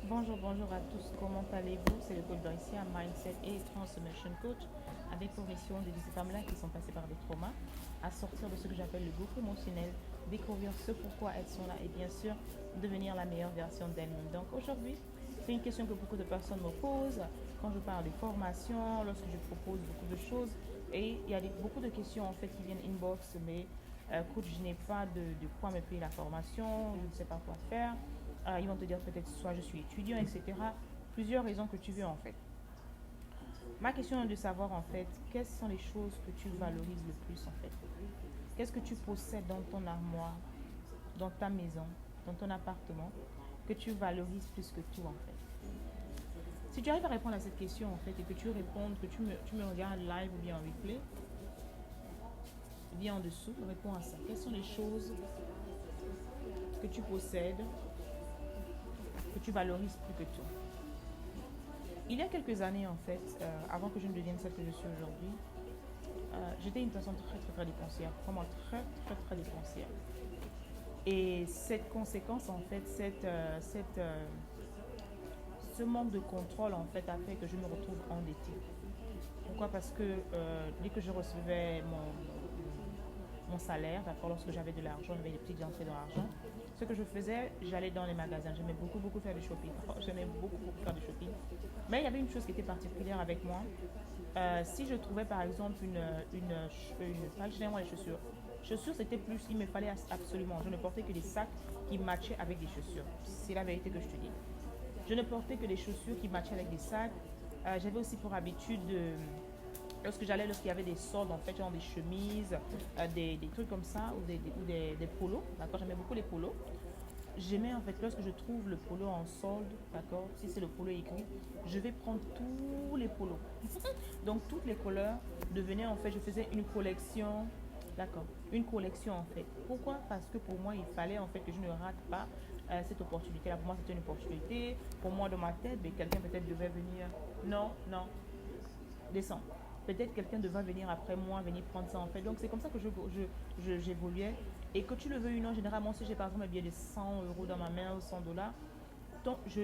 Bonjour à tous, comment allez-vous? C'est le coach Dorissia, Mindset et Transformation Coach, avec pour mission d'aider ces femmes-là qui sont passées par des traumas à sortir de ce que j'appelle le gouffre émotionnel, découvrir ce pourquoi elles sont là et bien sûr devenir la meilleure version d'elles-mêmes. Donc aujourd'hui, c'est une question que beaucoup de personnes me posent quand je parle des formations, lorsque je propose beaucoup de choses et il y a beaucoup de questions en fait qui viennent inbox, mais coach, je n'ai pas de quoi me payer la formation, je ne sais pas quoi faire. Ils vont te dire peut-être soit je suis étudiant, etc. Plusieurs raisons que tu veux en fait. Ma question est de savoir en fait quelles sont les choses que tu valorises le plus en fait. Qu'est-ce que tu possèdes dans ton armoire, dans ta maison, dans ton appartement, que tu valorises plus que tout en fait. Si tu arrives à répondre à cette question en fait et que tu réponds, que tu me regardes live ou bien en replay, bien en dessous, réponds à ça. Quelles sont les choses que tu possèdes, que tu valorises plus que tout? Il y a quelques années, en fait, avant que je ne devienne celle que je suis aujourd'hui, j'étais une personne très dépensière, vraiment très dépensière. Et cette conséquence, en fait, ce manque de contrôle, en fait, a fait que je me retrouve endettée. Pourquoi? Parce que dès que je recevais mon salaire, d'accord, lorsque j'avais de l'argent, j'avais des petites entrées dans l'argent, ce que je faisais, j'allais dans les magasins. J'aimais beaucoup faire du shopping. J'aimais beaucoup faire du shopping. Mais il y avait une chose qui était particulière avec moi. Si je trouvais par exemple pas généralement les chaussures. Chaussures, c'était plus, il me fallait absolument. Je ne portais que des sacs qui matchaient avec des chaussures. C'est la vérité que je te dis. Je ne portais que des chaussures qui matchaient avec des sacs. J'avais aussi pour habitude de, lorsqu'il y avait des soldes, en fait, genre des chemises, des trucs comme ça, ou des polos, d'accord, j'aimais beaucoup les polos. J'aimais en fait, lorsque je trouve le polo en solde, d'accord, si c'est le polo écrit, je vais prendre tous les polos. Donc toutes les couleurs devenaient en fait, je faisais une collection, d'accord, une collection en fait. Pourquoi? Parce que pour moi, il fallait en fait que je ne rate pas cette opportunité-là. Pour moi, c'était une opportunité. Pour moi, dans ma tête, mais quelqu'un peut-être devait venir. Non, non, descends. Peut-être quelqu'un devra venir après moi, venir prendre ça en fait. Donc c'est comme ça que j'évoluais. Et que tu le veux ou non, généralement, si j'ai par exemple un billet de 100 euros dans ma main ou 100 dollars, tant que je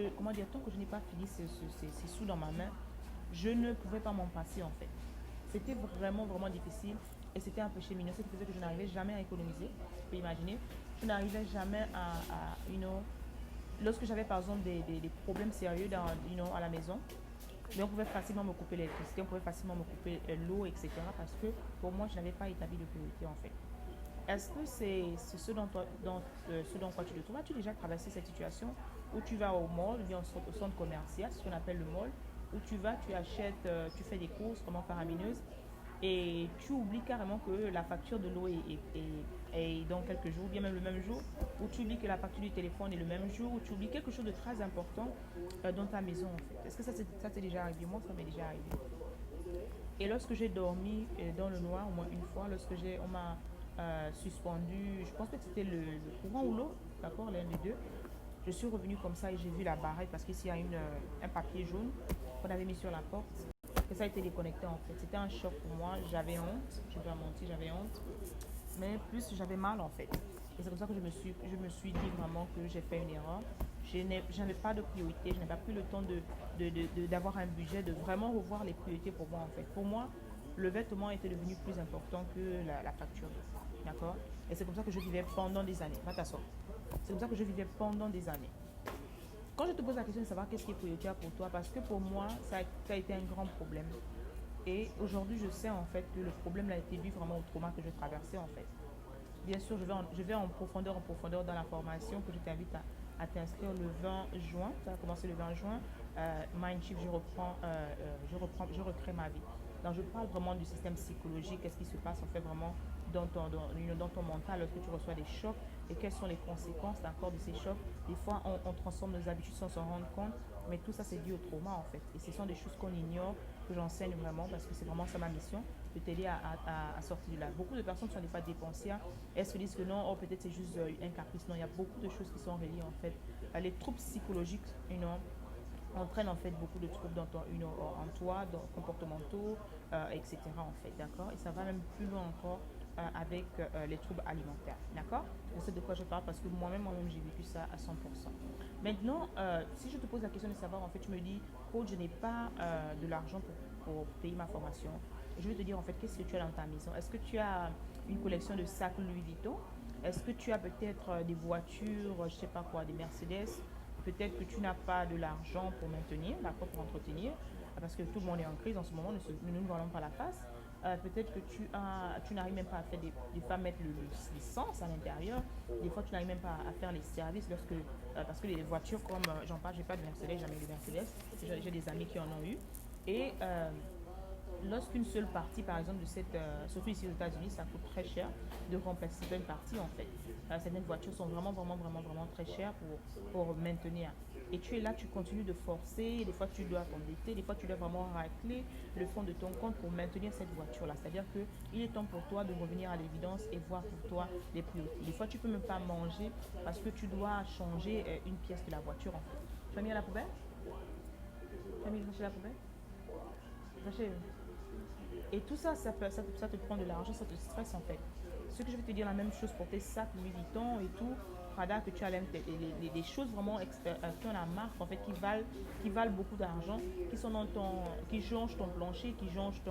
n'ai pas fini ces sous dans ma main, je ne pouvais pas m'en passer en fait. C'était vraiment difficile et c'était un péché mignon. Ce qui faisait que je n'arrivais jamais à économiser. Tu peux imaginer. Je n'arrivais jamais lorsque j'avais par exemple des problèmes sérieux à la maison, mais on pouvait facilement me couper l'électricité, on pouvait facilement me couper l'eau, etc. Parce que pour moi, je n'avais pas établi de priorité en fait. Est-ce que c'est ce dont quoi tu te trouves? As-tu déjà traversé cette situation où tu vas au mall, ou bien au centre commercial, ce qu'on appelle le mall, où tu vas, tu achètes, tu fais des courses vraiment faramineuses et tu oublies carrément que la facture de l'eau est dans quelques jours, bien même le même jour, ou tu oublies que la facture du téléphone est le même jour, ou tu oublies quelque chose de très important dans ta maison en fait. Est-ce que ça t'est déjà arrivé? Moi, ça m'est déjà arrivé. Et lorsque j'ai dormi dans le noir, au moins une fois, on m'a suspendu, je pense que c'était le courant ou l'eau, d'accord, l'un des deux. Je suis revenue comme ça et j'ai vu la barrette parce qu'ici il y a un papier jaune qu'on avait mis sur la porte. Et ça a été déconnecté en fait. C'était un choc pour moi. J'avais honte, je vais pas mentir, j'avais honte. Mais plus j'avais mal en fait. Et c'est comme ça que je me suis dit vraiment que j'ai fait une erreur. Je n'avais pas de priorité, je n'ai pas pris le temps d'avoir un budget, de vraiment revoir les priorités pour moi en fait. Pour moi, le vêtement était devenu plus important que la facture. D'accord? Et c'est comme ça que je vivais pendant des années. Va t'asseoir. C'est comme ça que je vivais pendant des années. Quand je te pose la question de savoir qu'est-ce qui est prioritaire pour toi, parce que pour moi, ça a été un grand problème. Et aujourd'hui, je sais en fait que le problème a été dû vraiment au trauma que je traversais en fait. Bien sûr, je vais en profondeur dans la formation que je t'invite à t'inscrire le 20 juin. Ça va commencer le 20 juin. Mindshift, je recrée ma vie. Donc, je parle vraiment du système psychologique, qu'est-ce qui se passe en fait vraiment dans ton mental lorsque tu reçois des chocs et quelles sont les conséquences d'accord de ces chocs. Des fois, on transforme nos habitudes sans s'en rendre compte, mais tout ça, c'est dû au trauma en fait. Et ce sont des choses qu'on ignore, que j'enseigne vraiment parce que c'est vraiment ça ma mission, de t'aider à sortir de là. Beaucoup de personnes sont des fois dépensières. Elles se disent que non, oh, peut-être c'est juste un caprice. Non, il y a beaucoup de choses qui sont reliées en fait. Les troubles psychologiques, entraîne en fait beaucoup de troubles en toi, comportementaux, etc. en fait, d'accord. Et ça va même plus loin encore. avec les troubles alimentaires. D'accord? Je sais de quoi je parle parce que moi-même, j'ai vécu ça à 100%. Maintenant, si je te pose la question de savoir, en fait, tu me dis, coach, je n'ai pas de l'argent pour payer ma formation. Je vais te dire, en fait, qu'est-ce que tu as dans ta maison? Est-ce que tu as une collection de sacs Louis Vuitton? Est-ce que tu as peut-être des voitures, je ne sais pas quoi, des Mercedes? Peut-être que tu n'as pas de l'argent pour maintenir, d'accord, pour entretenir, parce que tout le monde est en crise en ce moment, ne nous voilons pas la face. Peut-être que tu n'arrives même pas à faire des fois mettre l'essence à l'intérieur. Des fois, tu n'arrives même pas à faire les services parce que les voitures, comme j'en parle, j'ai pas de Mercedes, jamais eu de Mercedes. J'ai des amis qui en ont eu. Et lorsqu'une seule partie, par exemple, surtout ici aux États-Unis, ça coûte très cher de remplacer certaines parties en fait. Certaines voitures sont vraiment très chères pour maintenir. Et tu es là, tu continues de forcer, des fois tu dois t'endetter, des fois tu dois vraiment racler le fond de ton compte pour maintenir cette voiture-là. C'est-à-dire qu'il est temps pour toi de revenir à l'évidence et voir pour toi les priorités. Des fois tu peux même pas manger parce que tu dois changer une pièce de la voiture en fait. Tu as mis à la poubelle? Tu as mis le sachet à la poubelle? Sachet. Et tout ça, ça te prend de l'argent, ça te stresse en fait. Ce que je vais te dire, la même chose pour tes sacs Louis Vuitton et tout, Prada, que tu as des choses vraiment qui ont la marque en fait, qui valent beaucoup d'argent, qui jonchent ton plancher, qui jonchent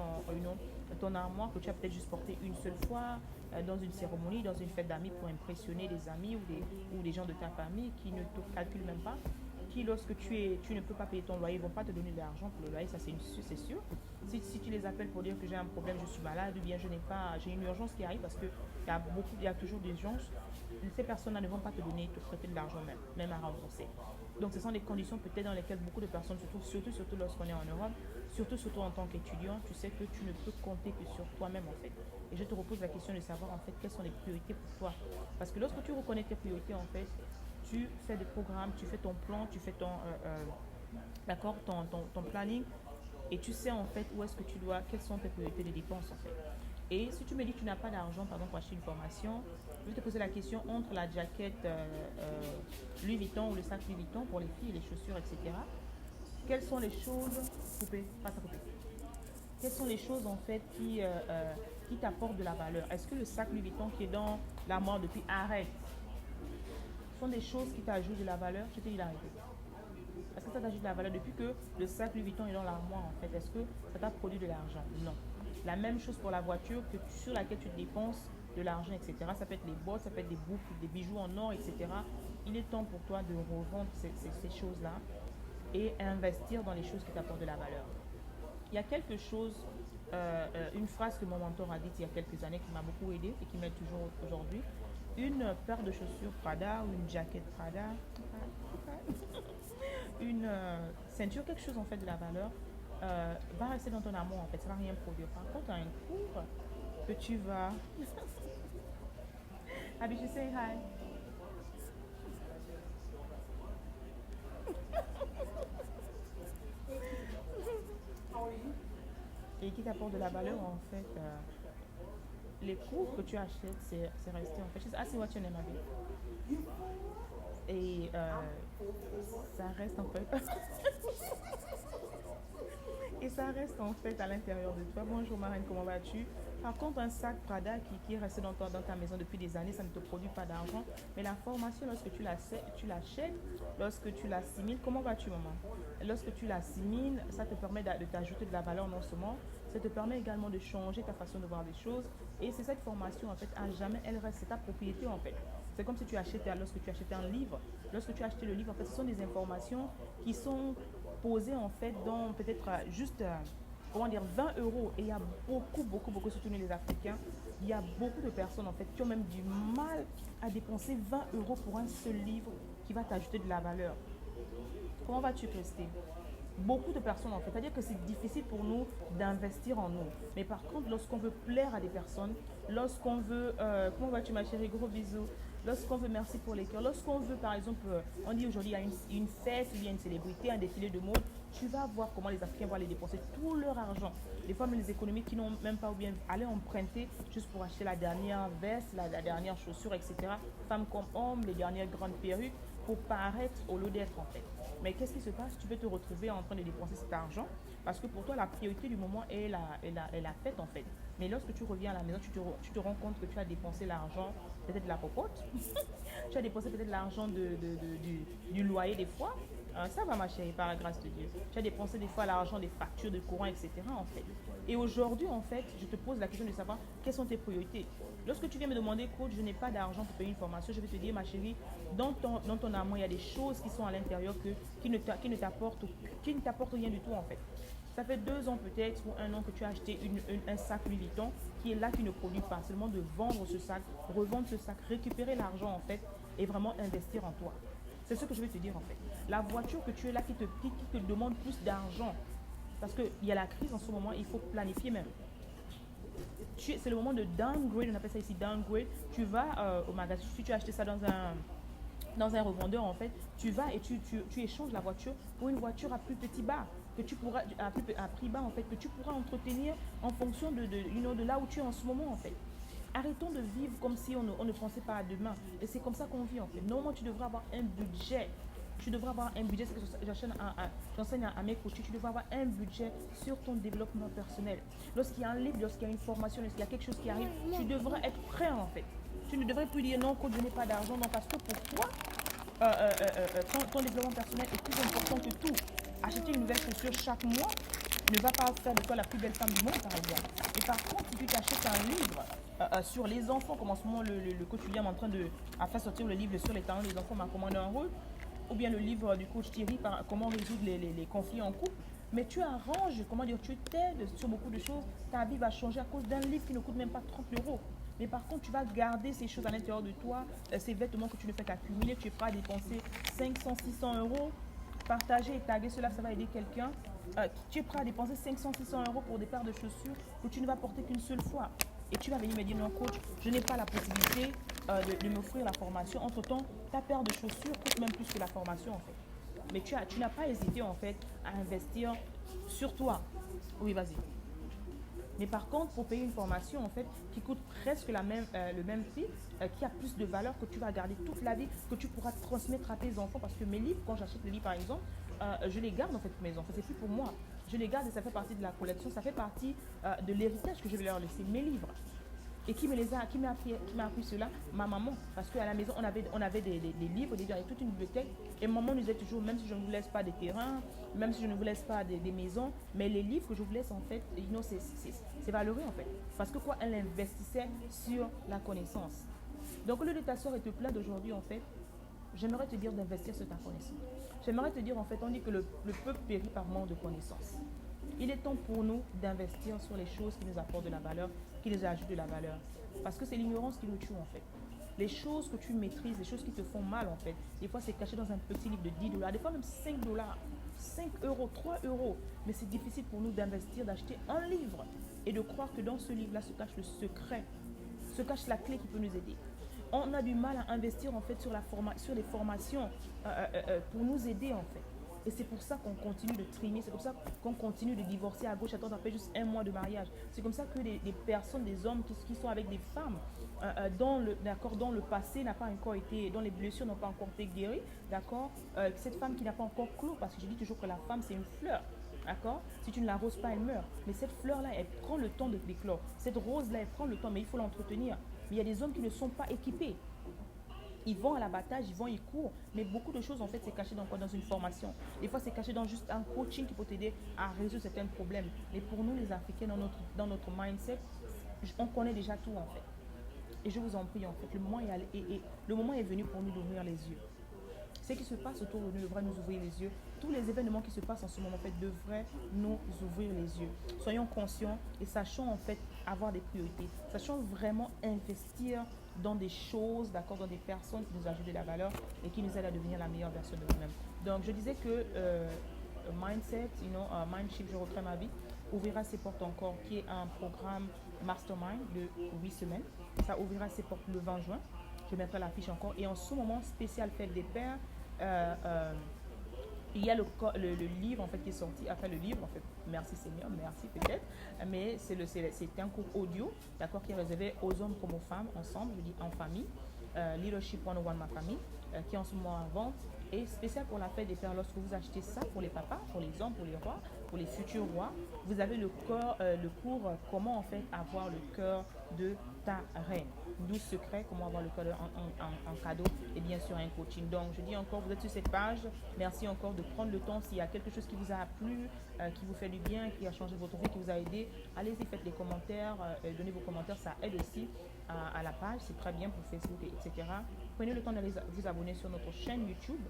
ton armoire, que tu as peut-être juste porté une seule fois dans une cérémonie, dans une fête d'amis pour impressionner des amis ou des gens de ta famille qui ne te calculent même pas, qui, lorsque tu ne peux pas payer ton loyer, ils ne vont pas te donner de l'argent pour le loyer, ça c'est sûr. Si tu les appelles pour dire que j'ai un problème, je suis malade, ou bien j'ai une urgence qui arrive parce qu'il il y a toujours des urgences, ces personnes-là ne vont pas te prêter de l'argent même à rembourser. Donc ce sont des conditions peut-être dans lesquelles beaucoup de personnes, surtout lorsqu'on est en Europe, surtout en tant qu'étudiant, tu sais que tu ne peux compter que sur toi-même en fait. Et je te repose la question de savoir en fait quelles sont les priorités pour toi. Parce que lorsque tu reconnais tes priorités en fait, tu fais des programmes, tu fais ton plan, tu fais d'accord, ton planning et tu sais en fait où est-ce que tu dois, quelles sont tes priorités de dépenses en fait. Et si tu me dis que tu n'as pas d'argent pardon, pour acheter une formation, je vais te poser la question entre la jaquette Louis Vuitton ou le sac Louis Vuitton pour les filles, les chaussures, etc. Quelles sont les choses coupées, pas à couper. Quelles sont les choses en fait qui t'apportent de la valeur? Est-ce que le sac Louis Vuitton qui est dans l'armoire depuis arrête sont des choses qui t'ajoutent de la valeur? Je t'ai dit d'arrêter. Est-ce que ça t'ajoute de la valeur depuis que le sac Louis Vuitton est dans l'armoire en fait? Est-ce que ça t'a produit de l'argent? Non. La même chose pour la voiture sur laquelle tu dépenses de l'argent, etc. Ça peut être les bottes, ça peut être des boucles, des bijoux en or, etc. Il est temps pour toi de revendre ces choses-là et investir dans les choses qui t'apportent de la valeur. Il y a quelque chose, une phrase que mon mentor a dite il y a quelques années qui m'a beaucoup aidé et qui m'aide toujours aujourd'hui. Une paire de chaussures Prada ou une jaquette Prada, une ceinture, quelque chose en fait de la valeur, va rester dans ton amour en fait, ça va rien produire. Par contre, un cours que tu vas. Abby, say hi. Et qui t'apporte de la valeur en fait. Les cours que tu achètes, c'est resté en fait. Ah, c'est what you name, Abby. Et ça reste en fait. Et ça reste en fait à l'intérieur de toi. Bonjour Marine, comment vas-tu? Par contre, un sac Prada qui est resté dans ta maison depuis des années, ça ne te produit pas d'argent. Mais la formation, lorsque tu l'achètes, lorsque tu l'assimiles, comment vas-tu maman? Lorsque tu l'assimiles, ça te permet de t'ajouter de la valeur non seulement, ça te permet également de changer ta façon de voir les choses. Et c'est cette formation en fait, à jamais, elle reste, c'est ta propriété en fait. C'est comme si lorsque tu achetais un livre. Lorsque tu as acheté le livre, en fait, ce sont des informations qui sont posées en fait dans peut-être juste, comment dire, 20 euros. Et il y a beaucoup, surtout nous les Africains, il y a beaucoup de personnes en fait qui ont même du mal à dépenser 20 euros pour un seul livre qui va t'ajouter de la valeur. Comment vas-tu, Christine? Beaucoup de personnes en fait, c'est-à-dire que c'est difficile pour nous d'investir en nous. Mais par contre, lorsqu'on veut plaire à des personnes, lorsqu'on veut, comment vas-tu ma chérie, gros bisous, lorsqu'on veut merci pour les cœurs, lorsqu'on veut par exemple, on dit aujourd'hui il y a une fête, il y a une célébrité, un défilé de mode, tu vas voir comment les Africains vont aller dépenser tout leur argent. Des fois même les économies qui n'ont même pas ou bien aller emprunter juste pour acheter la dernière veste, la dernière chaussure, etc. Femmes comme hommes, les dernières grandes perruques pour paraître au lieu d'être en fait. Mais qu'est-ce qui se passe? Tu peux te retrouver en train de dépenser cet argent parce que pour toi, la priorité du moment est la fête en fait. Mais lorsque tu reviens à la maison, tu te rends compte que tu as dépensé l'argent, peut-être de la popote, tu as dépensé peut-être l'argent du loyer des fois. Ça va ma chérie, par la grâce de Dieu. Tu as dépensé des fois l'argent des factures de courant, etc. en fait. Et aujourd'hui, en fait, je te pose la question de savoir quelles sont tes priorités. Lorsque tu viens me demander, coach, je n'ai pas d'argent pour payer une formation, je vais te dire, ma chérie, dans ton amour, il y a des choses qui sont à l'intérieur qui ne t'apportent rien du tout, en fait. Ça fait 2 ans peut-être ou 1 an que tu as acheté un sac Louis Vuitton qui est là, qui ne produit pas. Seulement de vendre ce sac, revendre ce sac, récupérer l'argent, en fait, et vraiment investir en toi. C'est ce que je vais te dire, en fait. La voiture que tu es là qui te demande plus d'argent, parce qu'il y a la crise en ce moment, il faut planifier même. C'est le moment de downgrade, on appelle ça ici downgrade. Tu vas au magasin, si tu as acheté ça dans un revendeur, en fait, tu vas et tu échanges la voiture pour une voiture à plus petit bas, que tu pourras, à prix bas, en fait, que tu pourras entretenir en fonction de là où tu es en ce moment, en fait. Arrêtons de vivre comme si on ne pensait pas à demain. Et c'est comme ça qu'on vit, en fait. Normalement, tu devrais avoir un budget. Tu devrais avoir un budget, c'est ce que j'enseigne à mes coachs. Tu devrais avoir un budget sur ton développement personnel. Lorsqu'il y a un livre, lorsqu'il y a une formation, lorsqu'il y a quelque chose qui arrive, tu devrais être prêt, en fait. Tu ne devrais plus dire non, coach, je n'ai pas d'argent. Non, parce que pour toi, ton développement personnel est plus important que tout. Acheter une nouvelle chaussure chaque mois ne va pas faire de toi la plus belle femme du monde, par exemple. Et par contre, si tu t'achètes un livre sur les enfants, comme en ce moment le coach William est en train de faire sortir le livre sur les talents des enfants, m'a commandé un rôle, ou bien le livre du coach Thierry, par comment résoudre les conflits en couple, mais tu arranges, comment dire, tu t'aides sur beaucoup de choses, ta vie va changer à cause d'un livre qui ne coûte même pas 30 euros. Mais par contre, tu vas garder ces choses à l'intérieur de toi, ces vêtements que tu ne fais qu'accumuler, tu feras dépenser 500, 600 euros, partager et taguer cela, ça va aider quelqu'un. Tu es prêt à dépenser 500, 600 euros pour des paires de chaussures que tu ne vas porter qu'une seule fois. Et tu vas venir me dire, non coach, je n'ai pas la possibilité de m'offrir la formation. Entre-temps, ta paire de chaussures coûte même plus que la formation, en fait. Mais tu n'as pas hésité, en fait, à investir sur toi. Oui, vas-y. Mais par contre, pour payer une formation, en fait, qui coûte presque le même prix, qui a plus de valeur, que tu vas garder toute la vie, que tu pourras transmettre à tes enfants. Parce que mes livres, quand j'achète les livres, par exemple, je les garde, en fait, pour mes enfants. C'est plus pour moi. Je les garde et ça fait partie de la collection. Ça fait partie de l'héritage que je vais leur laisser. Mes livres. Et qui m'a appris cela? Ma maman. Parce qu'à la maison, on avait des livres, il y avait toute une bibliothèque. Et maman nous disait toujours, même si je ne vous laisse pas des terrains, même si je ne vous laisse pas des maisons, mais les livres que je vous laisse, en fait, c'est valeureux, en fait. Parce que quoi, elle investissait sur la connaissance. Donc, au lieu de t'asseoir et te plaindre d'aujourd'hui, en fait, j'aimerais te dire d'investir sur ta connaissance. J'aimerais te dire, en fait, on dit que le peuple périt par manque de connaissances. Il est temps pour nous d'investir sur les choses qui nous apportent de la valeur, qui nous ajoutent de la valeur. Parce que c'est l'ignorance qui nous tue, en fait. Les choses que tu maîtrises, les choses qui te font mal, en fait, des fois c'est caché dans un petit livre de 10 dollars, des fois même 5 dollars, 5 euros, 3 euros. Mais c'est difficile pour nous d'investir, d'acheter un livre et de croire que dans ce livre-là se cache le secret, se cache la clé qui peut nous aider. On a du mal à investir, en fait, sur les formations pour nous aider, en fait. Et c'est pour ça qu'on continue de trimer, c'est comme ça qu'on continue de divorcer à gauche, à droite, après juste 1 mois de mariage. C'est comme ça que des personnes, des hommes qui sont avec des femmes, dont le passé n'a pas encore été, dont les blessures n'ont pas encore été guéries, d'accord, cette femme qui n'a pas encore clos, parce que je dis toujours que la femme c'est une fleur, d'accord, si tu ne l'arroses pas, elle meurt. Mais cette fleur-là, elle prend le temps de d'éclore. Cette rose-là, elle prend le temps, mais il faut l'entretenir. Mais il y a des hommes qui ne sont pas équipés. Ils vont à la bataille, ils courent, mais beaucoup de choses en fait c'est caché dans quoi? Dans une formation. Des fois c'est caché dans juste un coaching qui peut t'aider à résoudre certains problèmes. Mais pour nous les Africains, dans notre mindset, on connaît déjà tout en fait. Et je vous en prie en fait, le moment est venu pour nous d'ouvrir les yeux. Ce qui se passe autour de nous devrait nous ouvrir les yeux. Tous les événements qui se passent en ce moment en fait devraient nous ouvrir les yeux. Soyons conscients et sachons en fait avoir des priorités. Sachons vraiment investir dans des choses, d'accord, dans des personnes qui nous ajoutent de la valeur et qui nous aident à devenir la meilleure version de nous-mêmes. Donc je disais que Mindset, Mindshift, je recrée ma vie, ouvrira ses portes encore, qui est un programme mastermind de 8 semaines. Ça ouvrira ses portes le 20 juin. Je mettrai l'affiche encore. Et en ce moment, spécial fête des pères, il y a le livre en fait qui est sorti. Après le livre, en fait, merci Seigneur, merci peut-être, mais c'est un cours audio, d'accord, qui est réservé aux hommes comme aux femmes, ensemble, je dis en famille. Leadership 101 ma famille, qui est en ce moment en vente. Et spécial pour la fête des pères, lorsque vous achetez ça pour les papas, pour les hommes, pour les rois, pour les futurs rois, vous avez le cours comment en fait avoir le cœur de ta reine. 12 secrets, comment avoir le cœur en cadeau et bien sûr un coaching. Donc je dis encore, vous êtes sur cette page. Merci encore de prendre le temps. S'il y a quelque chose qui vous a plu, qui vous fait du bien, qui a changé votre vie, qui vous a aidé, allez-y, faites des commentaires, donnez vos commentaires, ça aide aussi à la page, c'est très bien pour Facebook, etc. Prenez le temps d'aller vous abonner sur notre chaîne YouTube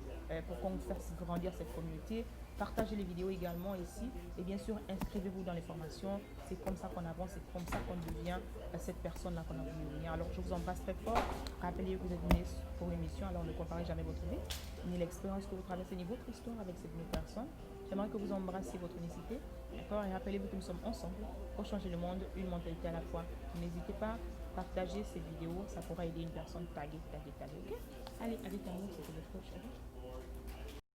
pour qu'on fasse grandir cette communauté. Partagez les vidéos également ici et bien sûr inscrivez-vous dans les formations. C'est comme ça qu'on avance, c'est comme ça qu'on devient cette personne-là qu'on a voulu devenir. Alors je vous embrasse très fort. Rappelez que vous êtes venu pour une mission, alors ne comparez jamais votre vie ni l'expérience que vous traversez ni votre histoire avec cette nouvelle personne. J'aimerais que vous embrassiez votre unicité, d'accord? Et rappelez-vous que nous sommes ensemble pour changer le monde, une mentalité à la fois. N'hésitez pas, partagez ces vidéos, ça pourra aider une personne taguée, ok? Allez, avec amour, c'était votre coach.